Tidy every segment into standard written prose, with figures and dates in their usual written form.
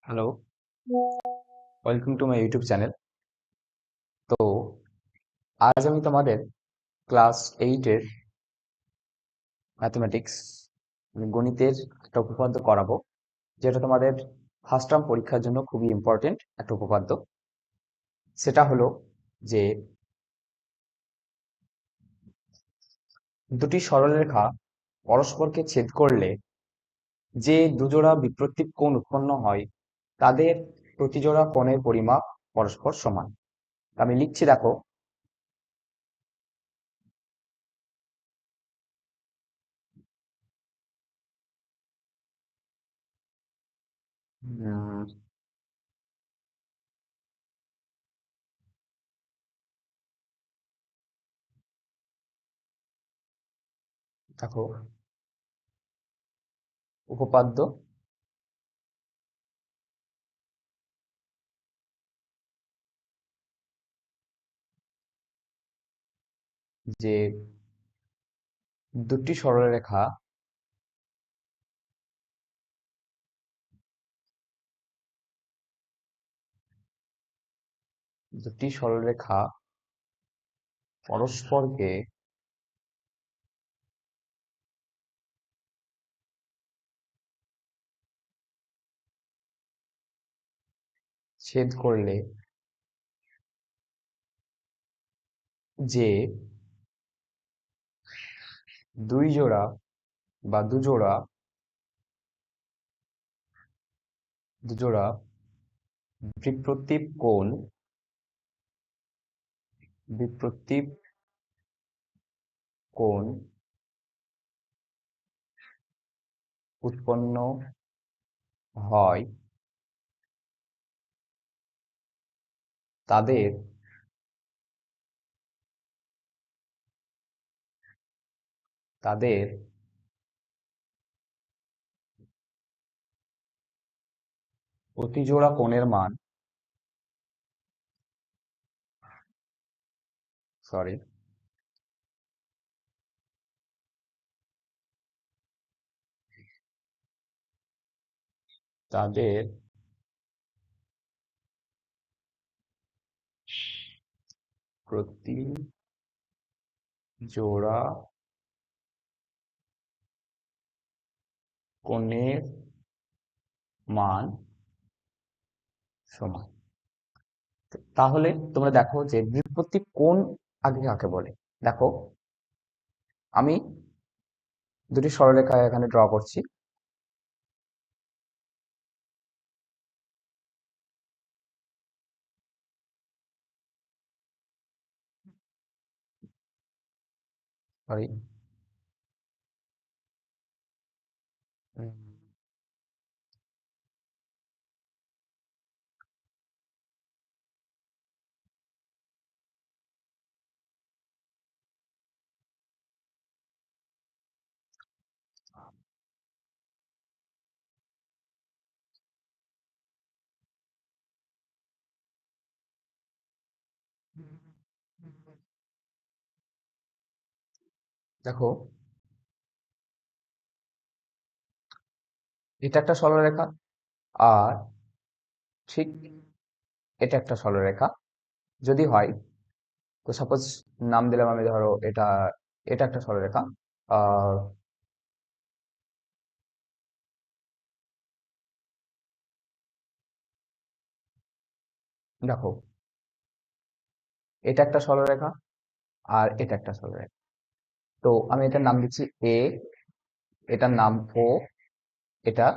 Hello, welcome to my YouTube channel. তো আজ আমি তোমাদের ক্লাস 8-এর ম্যাথমেটিক্স গণিতের একটা উপপাদ্য করাবো, যেটা তোমাদের ফার্স্ট টার্ম পরীক্ষার জন্য খুবই ইম্পর্টেন্ট একটা উপপাদ্য। সেটা হলো যে দুটি সরলরেখা পরস্পরকে ছেদ করলে যে দুজোড়া বিপ্রতীপ কোণ উৎপন্ন হয় তাদের প্রতিজোড়া কোণের পরিমাপ পরস্পর সমান। আমি লিখছি, দেখো। উম, দেখো, উপপাদ্য যে দুটি সরলরেখা দুটি সরলরেখা পরস্পরকে ছেদ করলে যে দুই জোড়া বা দুজোড়া বিপ্রতীপ কোণ উৎপন্ন হয় তাদের তাদের প্রতিজোড়া কোণের মান সরি তাদের প্রতি জোড়া কোণের মান সমান। তাহলে তোমরা দেখো যে বিপ্রতীপ কোণ আগে কাকে বলে। দেখো, আমি দুটি সরলরেখা এখানে ড্র করছি। সরি, দেখো, এটা একটা সরলরেখা, আর ঠিক এটা একটা সরলরেখা যদি হয়। তো সাপোজ নাম দিলাম আমি, ধরো এটা এটা একটা সরলরেখা। আর দেখো, এটা একটা সরলরেখা আর এটা একটা সরলরেখা। তো আমি এটার নাম দিচ্ছি এ, এটার নাম ও, এটা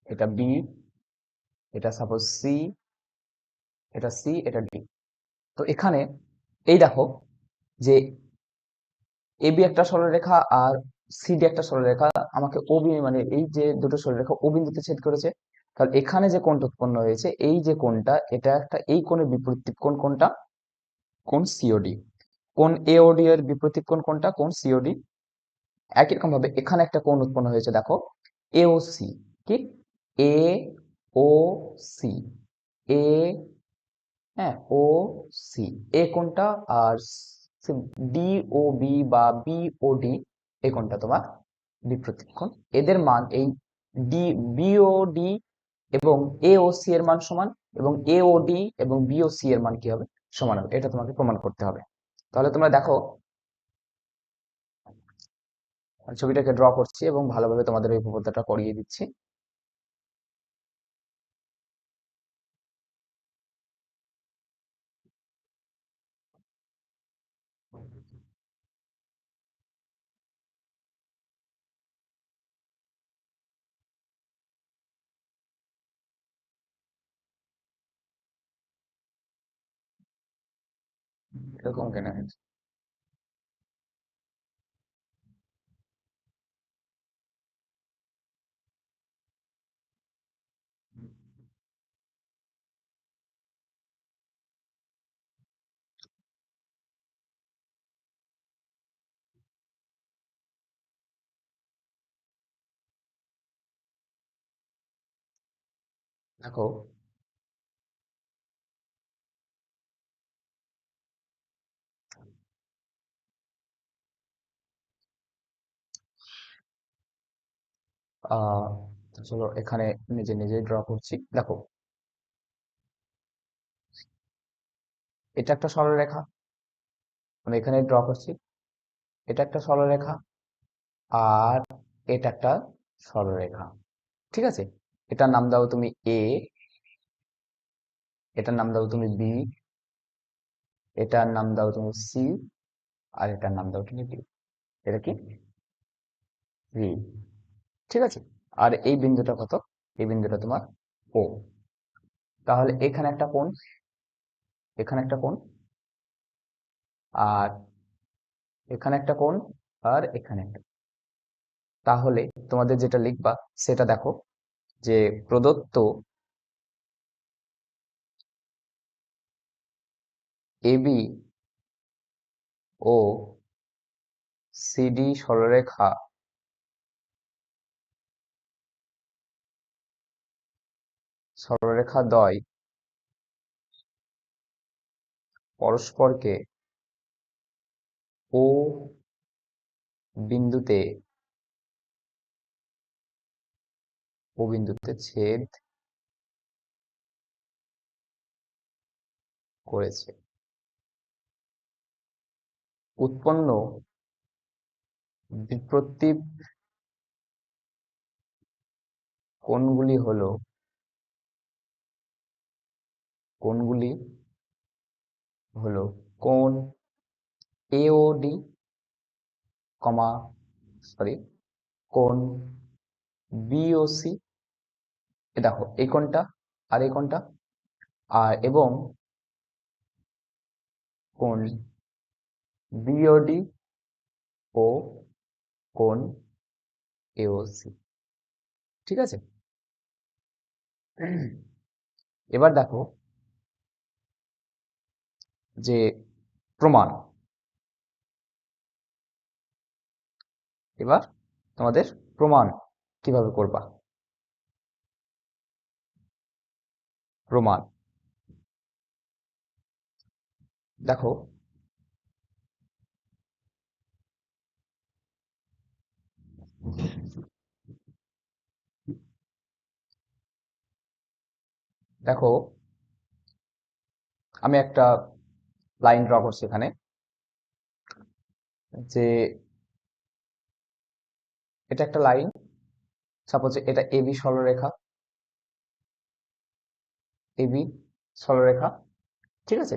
এটা বি, এটা সাপোজ সি, এটা সি, এটা ডি। তো এখানে এই দেখো যে এবি একটা সরলরেখা আর সিডি একটা সরলরেখা আমাকে ওবি, মানে এই যে দুটো সরলরেখা ও বিন্দুতে ছেদ করেছে। তাহলে এখানে যে কোণটা উৎপন্ন হয়েছে, এই যে কোণটা, এটা একটা এই কোণের বিপরীত কোণ কোনটা? কোণ সিওডি। কোণ এওডি এর বিপরীত কোণ কোনটা? কোণ সিওডি। একই রকম ভাবে এখানে একটা কোণ উৎপন্ন হয়েছে, দেখো, এওসি। কি? এ ও সি, এ, হ্যাঁ, ও সি, এ কোণটা। আর ডি ও বি বা বি ও ডি, এই কোণটা তোমার বিপরীত কোণ। এদের মান এই ডি বিওডি এবং এওসি এর মান সমান, এবং এওডি এবং বিওসি এর মান কি হবে, সমান হবে। এটা তোমাকে প্রমাণ করতে হবে। তাহলে তোমরা দেখো, ছবিটাকে ড্র করছি এবং ভালোভাবে তোমাদের এই উপপাদ্যটা করিয়ে দিচ্ছি। এরকম কেন হয়েছে? দেখো, আহ চলো এখানে নিজে নিজে ড্র করছি। দেখো, এটা একটা সরলরেখা, আমি এখানে ড্র করছি। এটা একটা সরলরেখা, আর এটা একটা সরলরেখা। ঠিক আছে, এটার নাম দাও তুমি এ, এটার নাম দাও তুমি বি, এটার নাম দাও তুমি সি, আর এটার নাম দাও তুমি ডি। এটা কি? ভি। ঠিক আছে, আর এই বিন্দুটা কত? এই বিন্দুটা তোমার ও। তাহলে এখানে একটা কোণ, এখানে একটা কোণ, আর এখানে একটা কোণ, আর এখানে একটা। তাহলে তোমাদের যেটা লিখবা সেটা দেখো, যে প্রদত্ত এবি ও সিডি সরলরেখা সরলরেখা দ্বয় পরস্পরকে ও বিন্দুতে ও বিন্দুতে ছেদ করেছে। উৎপন্ন বিপ্রতীপ কোণগুলি হলো, কোণগুলি হলো কোণ এওডি, কমা, সরি, কোণ বিওসি। দেখো এই কোণটা আর এই কোণটা, আর এবং কোণ বিওডি ও কোণ এওসি। ঠিক আছে, এবার দেখো যে প্রমাণ। এবার তোমাদের প্রমাণ কিভাবে করবা। প্রমাণ, দেখো, দেখো আমি একটা লাইন ড্র করছি এখানে, যে এটা একটা লাইন, সাপোজ এটা এবি সরলরেখা, এবি সরলরেখা। ঠিক আছে,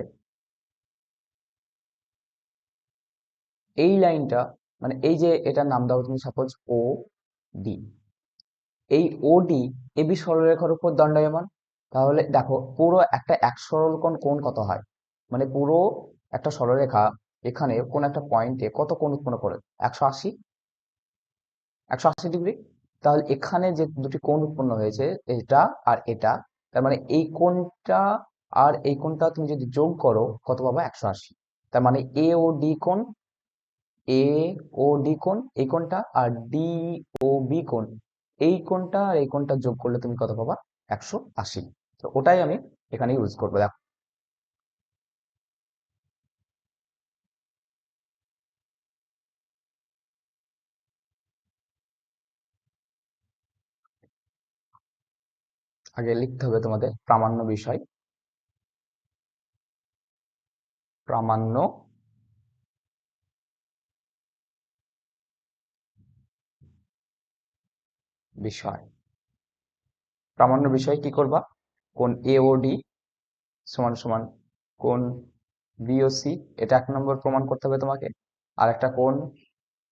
এই লাইনটা, মানে এই যে এটার নাম দাও তুমি সাপোজ ও ডি, এই ওডি এবি সরলরেখার উপর দণ্ডায়মান। তাহলে দেখো পুরো একটা এক সরল কোণ কোণ কত হয়, মানে পুরো একটা সরলরেখা এখানে কোন একটা পয়েন্টে কত কোণ উৎপন্ন করে, 180, 180 ডিগ্রি। তাহলে এখানে যে দুটি কোণ উৎপন্ন হয়েছে, এটা আর এটা, তার মানে এই কোণটা আর এই কোণটা তুমি যদি যোগ করো কত পাবা, 180। তার মানে এ ও ডি কোণ, এ ও ডি কোণ এই কোণটা, আর ডি ও বি কোণ এই কোণটা, আর এই কোণটা যোগ করলে তুমি কত পাবা, 180। তো ওটাই আমি এখানে ইউজ করবো। দেখো, আগে লিখতে হবে তোমাদের প্রামাণ্য বিষয়, প্রামাণ্য বিষয়। প্রামাণ্য বিষয় কি করবা, কোণ এওডি সমান সমান কোণ বিওসি, এটা 1 নম্বর প্রমাণ করতে হবে তোমাকে। আর একটা কোণ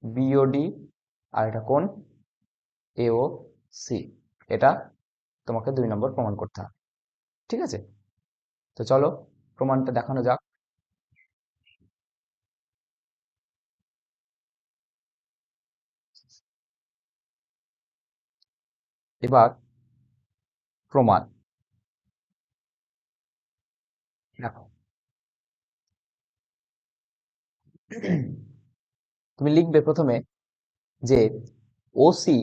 বিওডি আর একটা কোণ এওসি, এটা তোমাকে 2 নম্বর প্রমাণ করতে হবে। ঠিক আছে, তো চলো প্রমাণটা দেখানো যাক। এবার প্রমাণ দেখো, তুমি লিখবে প্রথমে যে ওসি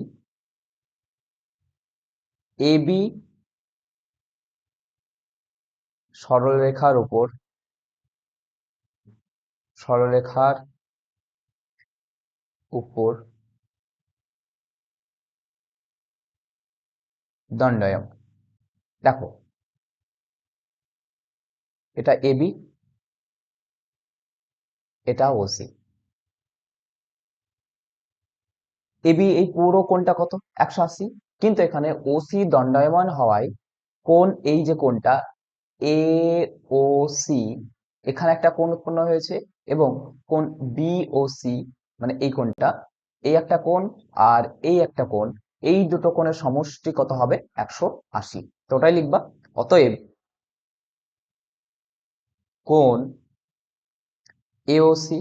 এবি সরলরেখার উপর, সরলরেখার উপর দণ্ডায়মান। দেখো এটা এবি, এটা ওসি। এবি এই পুরো কোণটা কত, 180, কিন্তু এখানে ওসি দণ্ডায়মান হওয়ায় কোণ, এই যে কোণটা এ ও সি, এখানে একটা কোণ উৎপন্ন হয়েছে, এবং কোণ বি ও সি মানে এই কোণটা, এই একটা কোণ আর এই একটা কোণ, এই দুটো কোণের সমষ্টি কত হবে, 180। তো ওটাই লিখবা। অতএব কোণ এওসি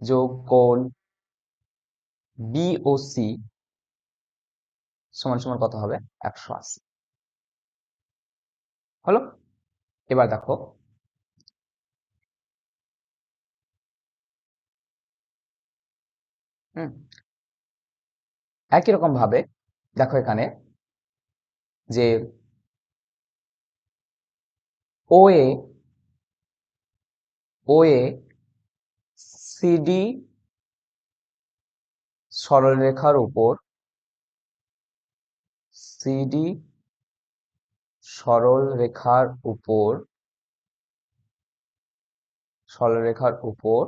যোগ কোণ বিওসি সমান সমান কত হবে, 180। হলো, এবার দেখো হুম, একই রকম ভাবে দেখো এখানে যে ওএ ওএ সিডি সরলরেখার উপর, সিডি সরলরেখার উপর, সরলরেখার উপর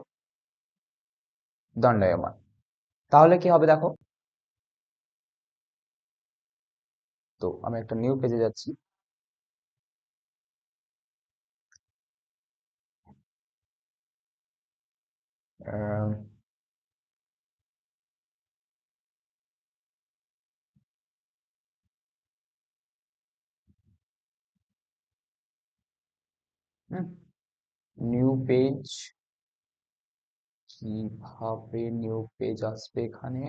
দণ্ডায়মান। তাহলে কি হবে দেখো, তো আমি একটা নিউ পেজে যাচ্ছি। আহ, নিউ পেজ, কিভাবে নিউ পেজ আসবে এখানে,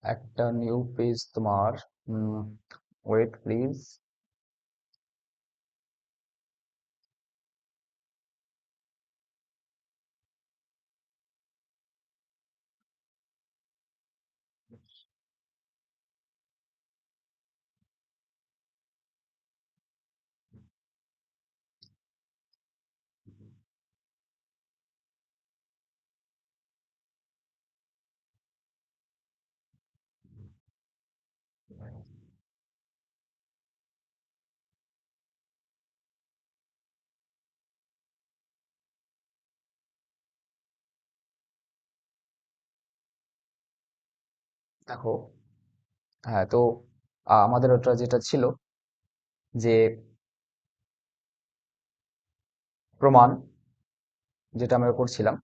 একটা নিউ পেজ তোমার, ওয়েট প্লিজ। দেখো, হ্যাঁ, তো আমাদের ওটা যেটা ছিল যে প্রমাণ, যেটা আমরা করছিলাম,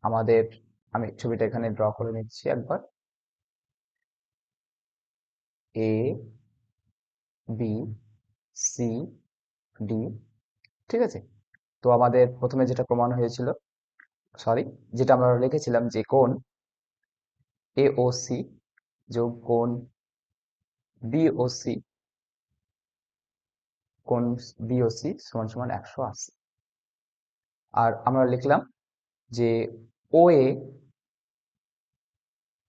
আমাদের, আমি ছবিটা এখানে ড্র করে নিচ্ছি একবার। এ বি সি ডি, ঠিক আছে। তো আমাদের প্রথমে যেটা প্রমাণ হয়েছিল, সরি, যেটা আমরা লিখেছিলাম যে কোণ এওসি যোগ কোণ বিওসি, কোণ বিওসি সমান সমান 180। আর আমরা লিখলাম যে ওএ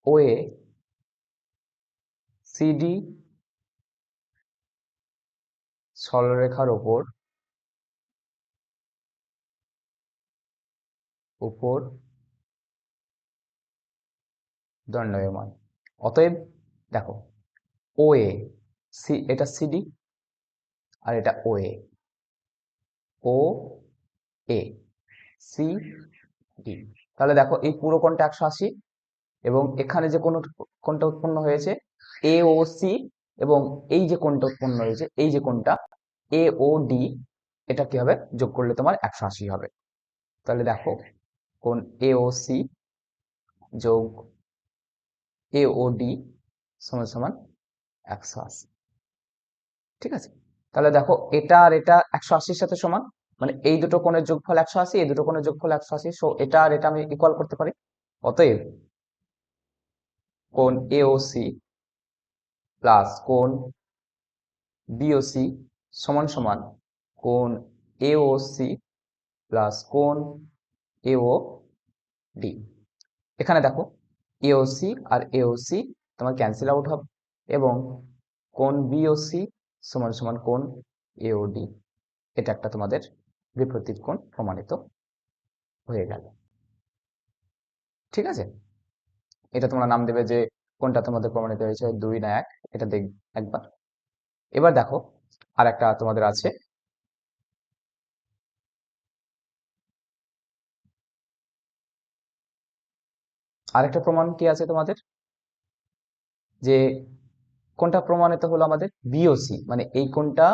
ওএ সিডি সরলরেখার উপর দণ্ডায়মান। অতএব দেখো ও এ সি, এটা সিডি আর এটা ও এ, ও এ সি ডি। তাহলে দেখো এই পুরো কোণটা 180 এবং এখানে যে কোণটা উৎপন্ন হয়েছে এ ও সি, এবং এই যে কোণটা উৎপন্ন হয়েছে এই যে কোণটা এ ও ডি, এটা কি হবে, যোগ করলে তোমার 180 হবে। তাহলে দেখো কোণ এ ও সি যোগ এ ও ডি সমান সমান 180। ঠিক আছে, তাহলে দেখো এটা আর এটা 180-র সাথে সমান, মানে এই দুটো কোণের যোগফল 180, এই দুটো কোণের যোগফল 180, সো এটা আর এটা আমি ইকুয়াল করতে পারি। অতএব কোণ এওসি প্লাস কোণ বিওসি সমান সমান কোণ এওসি প্লাস কোণ এও ডি। এখানে দেখো এওসি আর এওসি তোমার ক্যান্সেল আউট হবে এবং কোণ বিওসি সমান সমান কোণ এওডি। এটা একটা তোমাদের বিপরীত কোণ প্রমাণিত হয়ে গেল। ঠিক আছে, এটা তোমরা নাম দেবে যে কোনটা তোমাদের প্রমাণিত হয়েছে, 2 না 1, এটা দেখ একবার। এবার দেখো আর একটা তোমাদের আছে, আরেকটা প্রমাণ কি আছে তোমাদের, যে কোনটা প্রমাণিত হলো আমাদের বিওসি, মানে এই কোনটা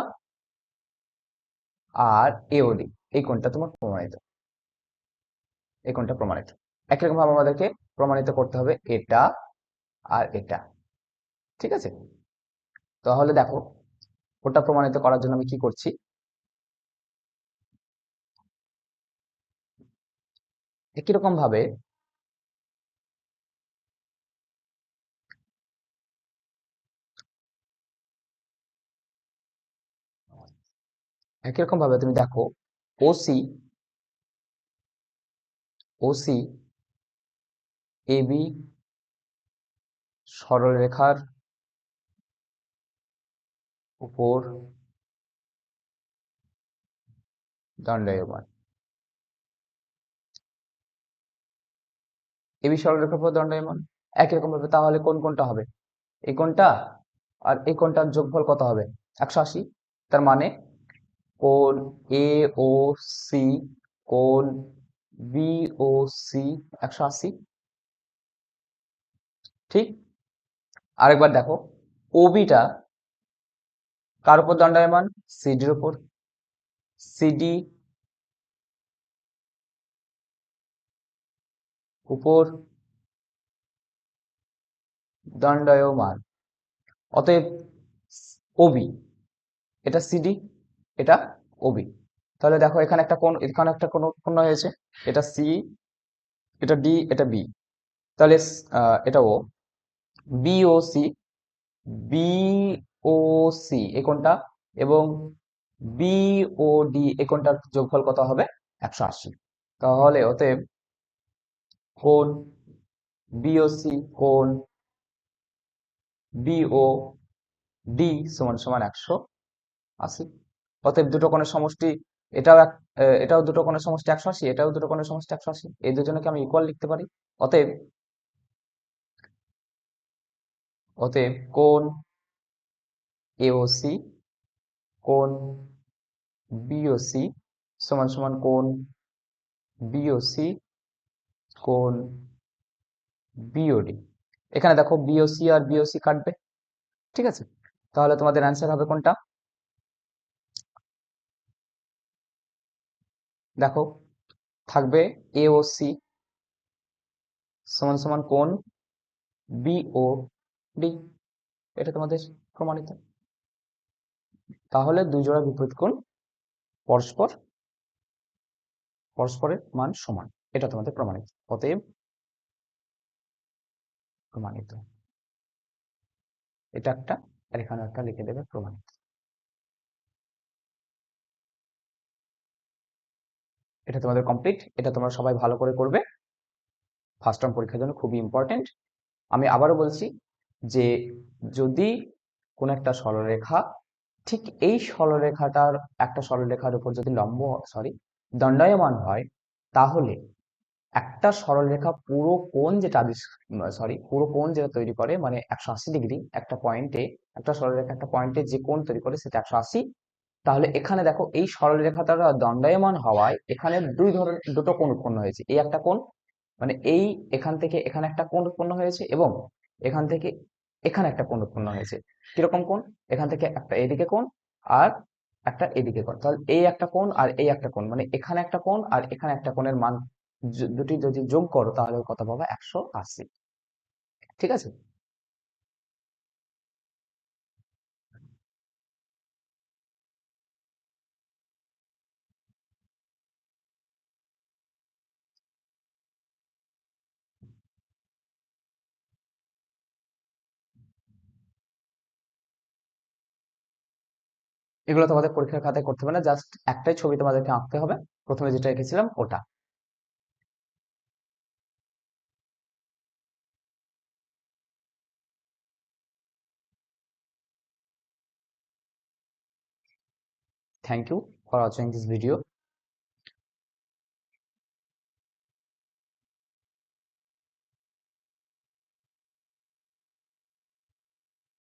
আর এওডি, এই কোনটা তোমার প্রমাণিত, এই কোনটা প্রমাণিত। একই রকম ভাবে আমাদেরকে প্রমাণিত করতে হবে এটা আর এটা। ঠিক আছে, তাহলে দেখো ওটা প্রমাণিত করার জন্য আমি কি করছি, একই রকম ভাবে তুমি দেখো ওসি ওসি এবি সরলরেখার উপর দণ্ডায়মান। এবি সরলরেখার উপর দণ্ডায়মান, একই রকম ভাবে তাহলে কোন কোনটা হবে, এই কোনটা আর এই কোনটার যোগফল কত হবে, 180। তার মানে কোণ এ ও সি কোণ বি ও সি 180। ঠিক, আরেকবার দেখো ওবিটা কার উপর দণ্ডায়মান, সিডির উপর, সিডি উপর দণ্ডায়মান। অতএব ওবি, এটা সিডি, এটা ওবি। তাহলে দেখো এখানে একটা কোণ, এখানে একটা কোণ উৎপন্ন হয়েছে, এটা সি, এটা ডি, এটা বি। তাহলে এটা ও বিওসি, বিওসি এই কোণটা এবং বিওডি এই কোণটার যোগফল কত হবে, 180। তাহলে অতএব কোণ বিওসি কোণ বিওডি সমান সমান 180। অতএব দুটো কোণের সমষ্টি, এটাও দুটো কোণের সমষ্টি 180, এটাও দুটো কোণের সমষ্টি 180, এই দুজনকে আমি ইকুয়াল লিখতে পারি। অতএব অতএব কোণ এওসি কোণ বিওসি সমান সমান কোণ বিওসি কোণ বিওডি। এখানে দেখো বিওসি আর বিওসি কাটবে। ঠিক আছে, তাহলে তোমাদের অ্যান্সার হবে কোনটা, দেখো থাকবে এওসি সমান সমান কোণ বিওডি, এটা তোমাদের প্রমাণিত। তাহলে দুই জোড়া বিপরীত কোণ পরস্পরের মান সমান, এটা তোমাদের প্রমাণিত। অতএব প্রমাণিত, এটা একটা আর এখানে একটা লিখে দেবে প্রমাণিত। এটা তোমাদের কমপ্লিট, এটা তোমরা সবাই ভালো করে করবে, ফার্স্ট টার্ম পরীক্ষার জন্য খুবই ইম্পর্টেন্ট। আমি আবারও বলছি যে যদি কোন একটা সরলরেখা ঠিক এই সরলরেখাটার একটা সরলরেখার উপর যদি দণ্ডায়মান হয়, তাহলে একটা সরলরেখা পুরো কোণ যেটা তৈরি করে, মানে 180 ডিগ্রি একটা পয়েন্টে, একটা সরলরেখা একটা পয়েন্টে যে কোণ তৈরি করে সেটা 180। তাহলে এখানে দেখো এই সরলরেখাটা দণ্ডায়মান হওয়ায় এখানে দুটো কোণ উৎপন্ন হয়েছে। এই একটা কোণ, মানে এখান থেকে এখানে একটা কোণ উৎপন্ন হয়েছে, এবং এখান থেকে এখানে একটা কোণ উৎপন্ন হয়েছে। কিরকম কোণ? এখান থেকে একটা এদিকে কোণ আর একটা এদিকে কোণ। তাহলে এই একটা কোণ আর এই একটা কোণ, মানে এখানে একটা কোণ আর এখানে একটা কোণের মান দুটি যদি যোগ করো তাহলে কত পাবে? 180। ঠিক আছে? এগুলো তোমাদের পরীক্ষার খাতায় করতে হবে না, জাস্ট একটাই ছবি তোমাদেরকে আঁকতে হবে, প্রথমে যেটা এঁকেছিলাম ওটা। Thank you for watching this video.